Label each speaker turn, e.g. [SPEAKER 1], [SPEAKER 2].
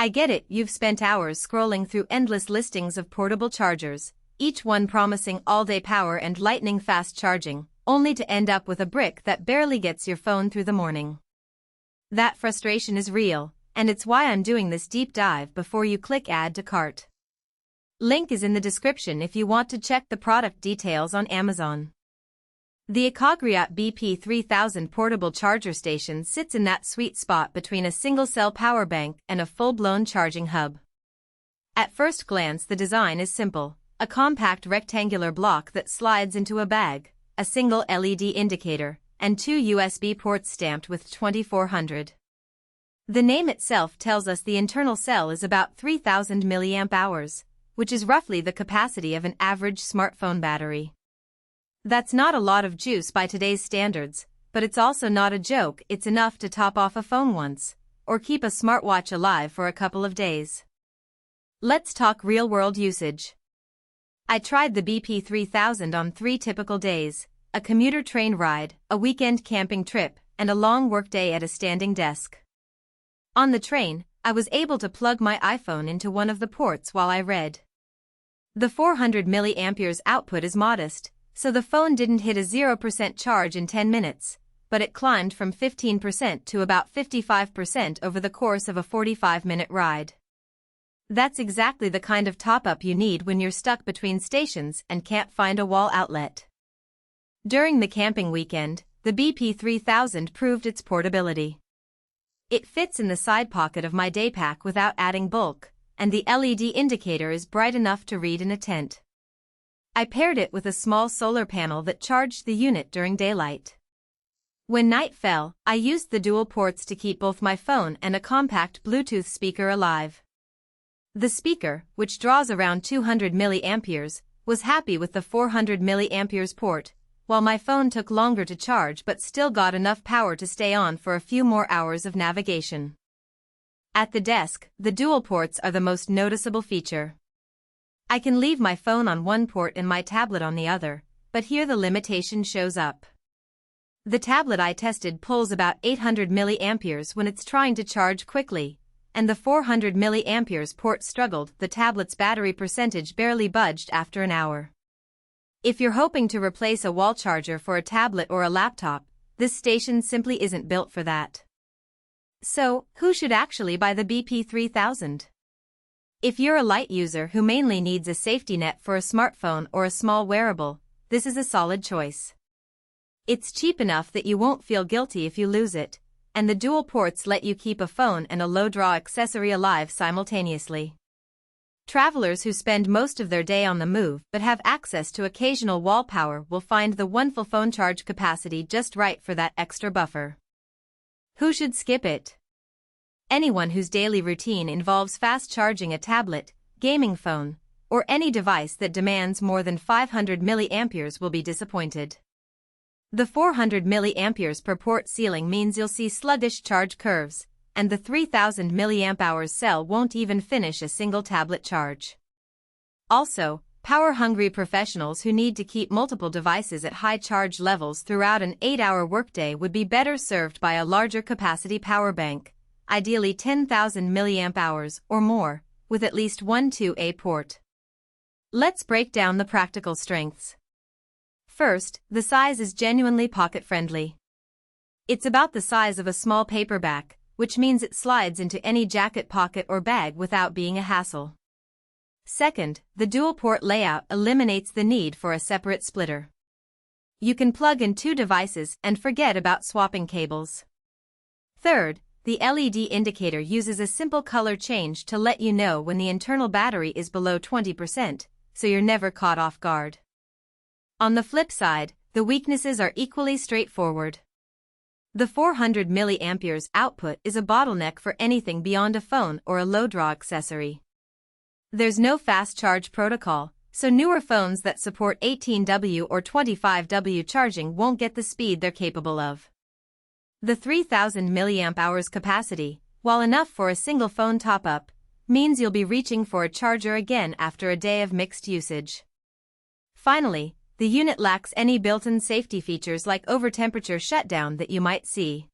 [SPEAKER 1] I get it, you've spent hours scrolling through endless listings of portable chargers, each one promising all-day power and lightning-fast charging, only to end up with a brick that barely gets your phone through the morning. That frustration is real, and it's why I'm doing this deep dive before you click Add to Cart. Link is in the description if you want to check the product details on Amazon. The Ecogriot BP3000 portable charger station sits in that sweet spot between a single-cell power bank and a full-blown charging hub. At first glance, the design is simple, a compact rectangular block that slides into a bag, a single LED indicator, and 2 USB ports stamped with 2400. The name itself tells us the internal cell is about 3000 mAh, which is roughly the capacity of an average smartphone battery. That's not a lot of juice by today's standards, but it's also not a joke. It's enough to top off a phone once, or keep a smartwatch alive for a couple of days. Let's talk real-world usage. I tried the BP3000 on 3 typical days: a commuter train ride, a weekend camping trip, and a long workday at a standing desk. On the train, I was able to plug my iPhone into one of the ports while I read. The 400 mAh output is modest, so the phone didn't hit a 0% charge in 10 minutes, but it climbed from 15% to about 55% over the course of a 45-minute ride. That's exactly the kind of top-up you need when you're stuck between stations and can't find a wall outlet. During the camping weekend, the BP3000 proved its portability. It fits in the side pocket of my daypack without adding bulk, and the LED indicator is bright enough to read in a tent. I paired it with a small solar panel that charged the unit during daylight. When night fell, I used the dual ports to keep both my phone and a compact Bluetooth speaker alive. The speaker, which draws around 200 mAh, was happy with the 400 mAh port, while my phone took longer to charge but still got enough power to stay on for a few more hours of navigation. At the desk, the dual ports are the most noticeable feature. I can leave my phone on one port and my tablet on the other, but here the limitation shows up. The tablet I tested pulls about 800 mAh when it's trying to charge quickly, and the 400 mAh port struggled. The tablet's battery percentage barely budged after an hour. If you're hoping to replace a wall charger for a tablet or a laptop, this station simply isn't built for that. So, who should actually buy the BP3000? If you're a light user who mainly needs a safety net for a smartphone or a small wearable, this is a solid choice. It's cheap enough that you won't feel guilty if you lose it, and the dual ports let you keep a phone and a low-draw accessory alive simultaneously. Travelers who spend most of their day on the move but have access to occasional wall power will find the one full phone charge capacity just right for that extra buffer. Who should skip it? Anyone whose daily routine involves fast charging a tablet, gaming phone, or any device that demands more than 500 mAh will be disappointed. The 400 mAh per port ceiling means you'll see sluggish charge curves, and the 3000 mAh cell won't even finish a single tablet charge. Also, power-hungry professionals who need to keep multiple devices at high charge levels throughout an 8-hour workday would be better served by a larger capacity power bank, ideally 10,000 mAh or more, with at least one 2A port. Let's break down the practical strengths. First, the size is genuinely pocket-friendly. It's about the size of a small paperback, which means it slides into any jacket pocket or bag without being a hassle. Second, the dual-port layout eliminates the need for a separate splitter. You can plug in 2 devices and forget about swapping cables. Third, the LED indicator uses a simple color change to let you know when the internal battery is below 20%, so you're never caught off guard. On the flip side, the weaknesses are equally straightforward. The 400 mAh output is a bottleneck for anything beyond a phone or a low-draw accessory. There's no fast charge protocol, so newer phones that support 18W or 25W charging won't get the speed they're capable of. The 3000 mAh capacity, while enough for a single phone top-up, means you'll be reaching for a charger again after a day of mixed usage. Finally, the unit lacks any built-in safety features like over-temperature shutdown that you might see.